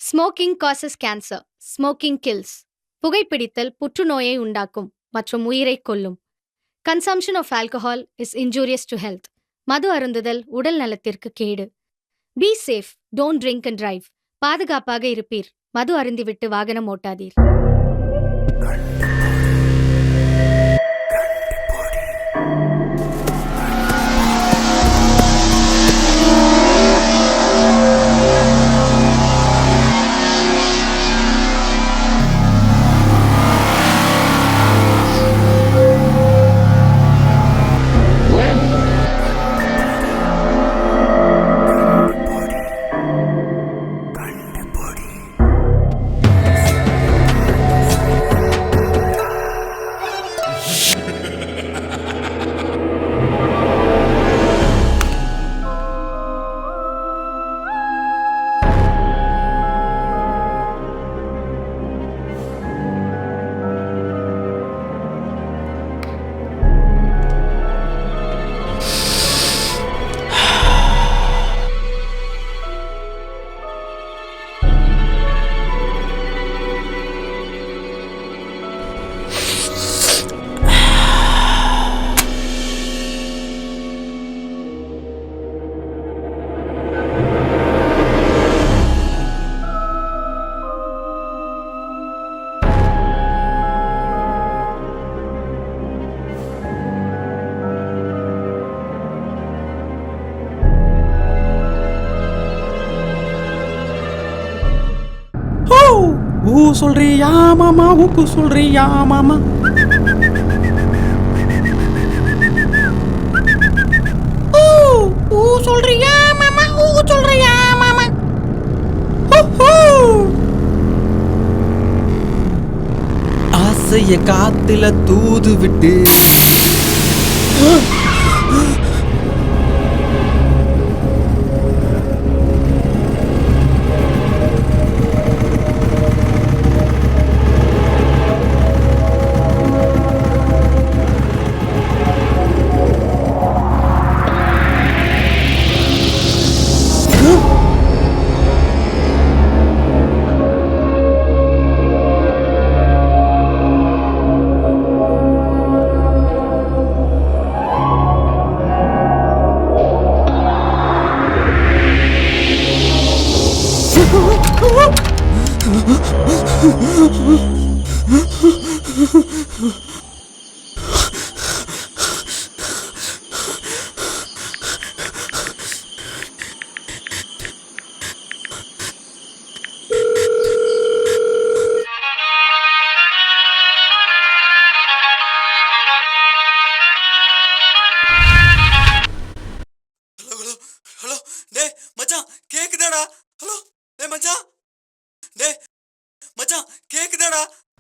Smoking causes cancer. Smoking kills. புகைப்பிடித்தல் புற்றுநோயை உண்டாக்கும் மற்றும் உயிரைக் கொல்லும். Consumption of alcohol is injurious to health. மது அருந்துதல் உடல் நலத்திற்கு கேடு. Be safe, don't drink and drive. பாதுகாப்பாக இருப்பீர். மது அருந்திவிட்டு வாகனம் ஓட்டாதீர். ஊ சொல்றியா மாமா, ஊக்கு சொல்றியா மாமா. ஊ சொல்றியா மாமா, ஊக்கு சொல்றியா மாமா. ஆசைய காத்துல தூது விட்டு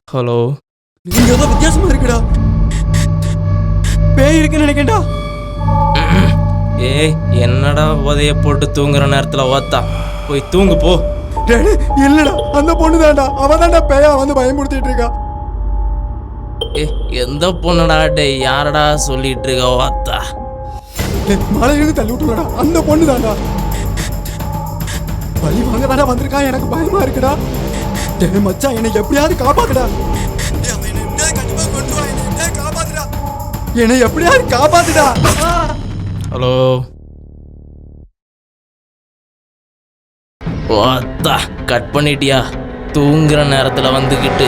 ஹலோ, நீங்க ஏதோ வித்தியாசமா இருக்குடா. பேய் இருக்குன்னு நினைக்கேன்டா. ஏய் என்னடா போதைய போட்டு தூங்குற நேரத்துல ஓத்தா, போய் தூங்கு போ. இல்லடா, அந்த பொண்ணு தான்டா. அவ தான்டா பேயா வந்து பயமுறுத்திட்டு இருக்கா. ஏ எந்த பொண்ணுடா? டே யாரடா சொல்லிட்டு இருக்க ஓத்தா? மலையிலிருந்து தள்ளி விட்டுலடா, அந்த பொண்ணு தான்டா. பழி வாங்க தானே வந்திருக்கா. எனக்கு பயமா இருக்குடா. டேய் மச்சான், என்னை எப்படியாவது காப்பாத்துடா. என்னை எப்படியாவது காப்பாத்துடா. ஹலோ ஓத்தா, கட் பண்ணிட்டியா? தூங்குற நேரத்துல வந்துக்கிட்டு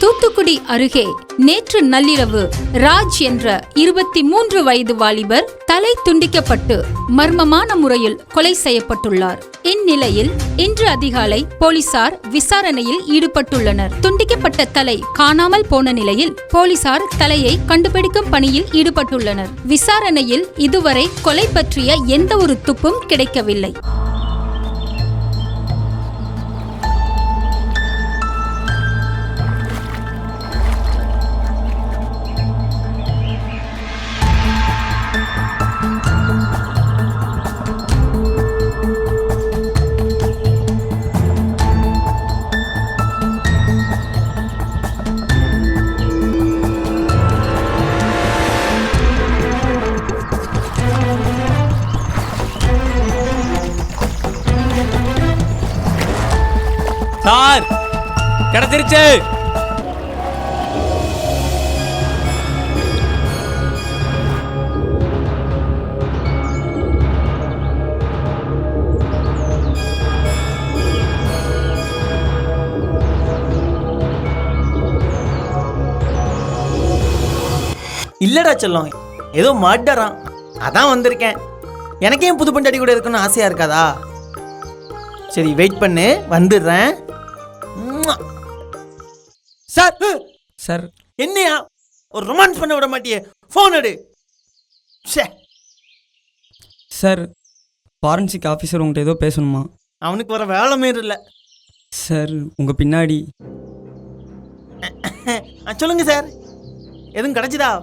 தூத்துக்குடி அருகே நேற்று நள்ளிரவு ராஜ் என்ற 23 வயது வாலிபர் தலை துண்டிக்கப்பட்டு மர்மமான முறையில் கொலை செய்யப்பட்டுள்ளார். இந்நிலையில் இன்று அதிகாலை போலீசார் விசாரணையில் ஈடுபட்டுள்ளனர். துண்டிக்கப்பட்ட தலை காணாமல் போன நிலையில் போலீசார் தலையை கண்டுபிடிக்கும் பணியில் ஈடுபட்டுள்ளனர். விசாரணையில் இதுவரை கொலை பற்றிய எந்த ஒரு துப்பும் கிடைக்கவில்லை. கிடைச்சிருச்சு. இல்லடா செல்லம், ஏதோ மாட்டாரான், அதான் வந்திருக்கேன். எனக்கே புது பண்டாடி கூட இருக்குன்னு ஆசையா இருக்காதா? சரி வெயிட் பண்ணு, வந்துடுறேன். சார் சார் என்னையா ஒரு ரொமான்ஸ் பண்ண விட மாட்டியே, ஃபோன் எடு. சார் ஃபாரன்சிக் ஆஃபீஸர் உங்கள்கிட்ட ஏதோ பேசணுமா? அவனுக்கு வர வேலை மாரி இல்லை. சார் உங்கள் பின்னாடி. சொல்லுங்க சார், எதுவும் கிடைச்சதா?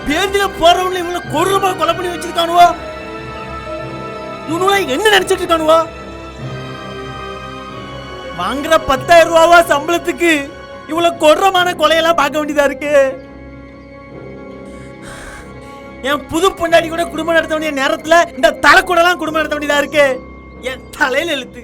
பேருந்துல போறவங்கள இவங்களை கொடூரமா கொலை பண்ணி வச்சிருக்கானுவா. இவனுவா என்ன நினைச்சிட்டு இருக்கானுவா? வாங்குற 10,000 ரூபாவா சம்பளத்துக்கு இவ்வளவு கொடூரமான கொலையெல்லாம் பார்க்க வேண்டியதா இருக்கு. என் புது பொண்டாடி கூட குடும்பம் நடத்த வேண்டிய நேரத்துல இந்த தலை கூட எல்லாம் குடும்பம் நடத்த வேண்டியதா இருக்கு. என் தலையில எழுத்து.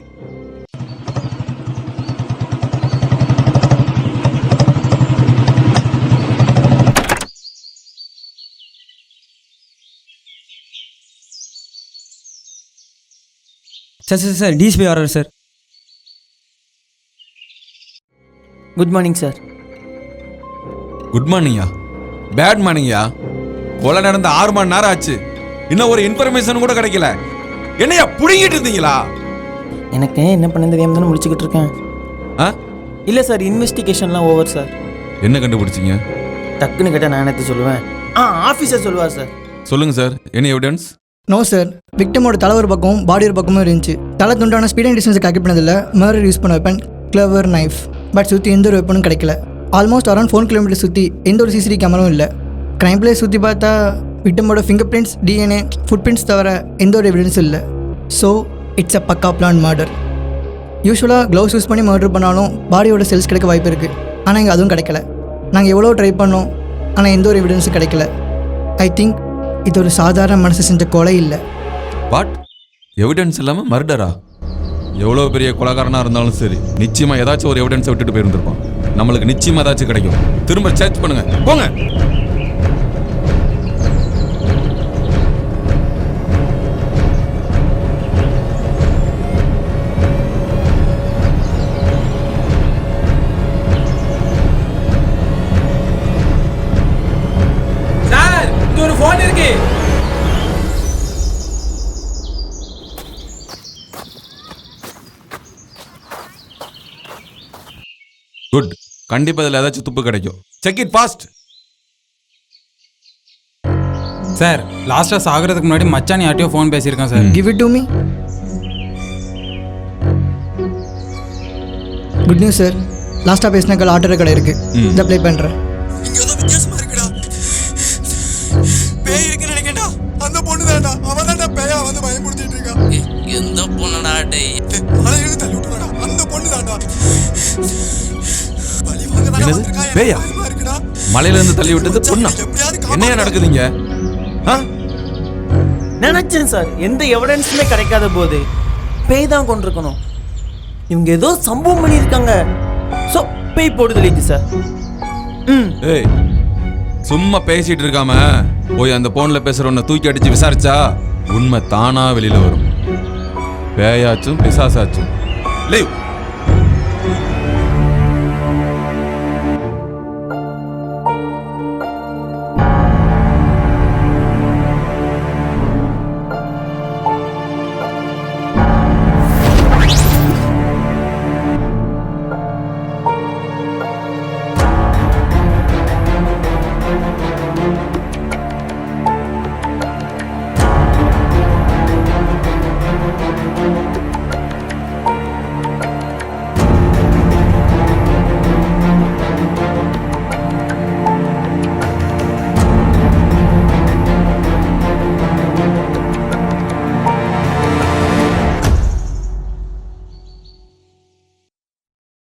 சார் டிஎஸ்பி வர்றாரு sir. Good morning sir. Good மார்னிங்கா? பேட் மார்னிங்கா? கொலை நடந்த 6 மணி நேரம் ஆச்சு, இன்னும் ஒரு இன்ஃபர்மேஷன் கூட கிடைக்கல. என்னையா புடிங்கிட்டு இருந்தீங்களா? எனக்கு என்ன பண்ண தெரியாம தானே முடிச்சுக்கிட்டு இருக்கேன். இல்லை சார், இன்வெஸ்டிகேஷன்லாம் ஓவர் சார். என்ன கண்டுபிடிச்சிங்க? டக்குன்னு கேட்டால் நான் என்னத்தை சொல்லுவேன்? ஆஃபீஸர் சொல்லுவார் சார். சொல்லுங்க sir, any evidence? No sir, விக்டமோட தலை ஒரு பக்கம் பாடி ஒரு பக்கமும் இருந்துச்சு. தலை துண்டான ஸ்பீட் அண்ட் டிஸ்டன்ஸை கால்குலேட் பண்ணதில்ல. மர்டர் யூஸ் பண்ண வெப்பன் கிளவர் நைஃப். பட் சுற்றி எந்த ஒரு வெப்பனும் கிடைக்கல. ஆல்மோஸ்ட் அரௌண்ட் 4 கிலோமீட்டர் சுற்றி எந்த ஒரு சிசிடிவி கேமராவும் இல்லை. கிரைம் பிளேஸ் சுற்றி பார்த்தா விக்டமோட fingerprints, DNA, footprints தவிர எந்த ஒரு எவிடன்ஸும் இல்லை. ஸோ இட்ஸ் அ பக்கா பிளான் மர்டர். யூஸ்வலாக க்ளவுஸ் யூஸ் பண்ணி மர்டர் பண்ணாலும் பாடியோட செல்ஸ் கிடைக்க வாய்ப்பு இருக்குது. ஆனால் இங்கே அதுவும் கிடைக்கல. நாங்கள் எவ்வளோ ட்ரை பண்ணோம், ஆனால் எந்த ஒரு எவிடன்ஸும் கிடைக்கல. ஐ திங்க் இது ஒரு சாதாரண மனசு செஞ்ச கொலை இல்லை. வாட்? எவிடன்ஸ் இல்லாமல் மர்டரா? எவ்வளோ பெரிய கொலைகாரனாக இருந்தாலும் சரி, நிச்சயமாக ஏதாச்சும் ஒரு எவிடன்ஸை விட்டுட்டு போயிருந்திருப்பான். நம்மளுக்கு நிச்சயமாக ஏதாச்சும் கிடைக்கும். திரும்ப சர்ச் பண்ணுங்க, போங்க. சார் இங்க ஒரு ஃபோன் இருக்கு. குட். கண்டிப்பாக இதில் ஏதாச்சும் துப்பு கிடைக்கும். Check it fast. சார் லாஸ்டா சாகிறதுக்கு முன்னாடி மச்சான் யார்ட்டையோ ஃபோன் பேசியிருக்கான் sir. Give it to me. Good news sir, லாஸ்ட்டாக பேசின கால் ஆர்டர் கடை இருக்குது. இதை ப்ளே பண்ணுறேன். இங்கே ஏதோ வித்தியாசமாக இருக்குடா. பேய் இருக்குன்னு நினைக்கேன்டா. அந்த பொண்ணு தான்டா, அவன் தான்டா பேயா வந்து பயமுறுத்திட்டு இருக்கா. எந்த பொண்ணுடா டேய்? மலையிலிருந்து தள்ளி விட்டுருடா, அந்த பொண்ணு தான்டா. பேயா? மலையில இருந்து தள்ளி விட்டது பொண்ணா? என்னையா நடக்குதுங்க? நினைச்சேன் சார், எந்த எவிடன்ஸுமே கிடைக்காத போது பேய் தான் கொண்டிருக்கணும். இவங்க ஏதோ சம்பவம் பண்ணியிருக்காங்க. ஸோ பேய் போடுதலிச்சு சார். ஏய், சும்மா பேசிட்டு இருக்காம போய் அந்த போன்ல பேசுறவன தூக்கி அடிச்சு விசாரிச்சா உண்மை தானா வெளியில வரும். பேயாச்சும் பிசாசாச்சும். லீவ்.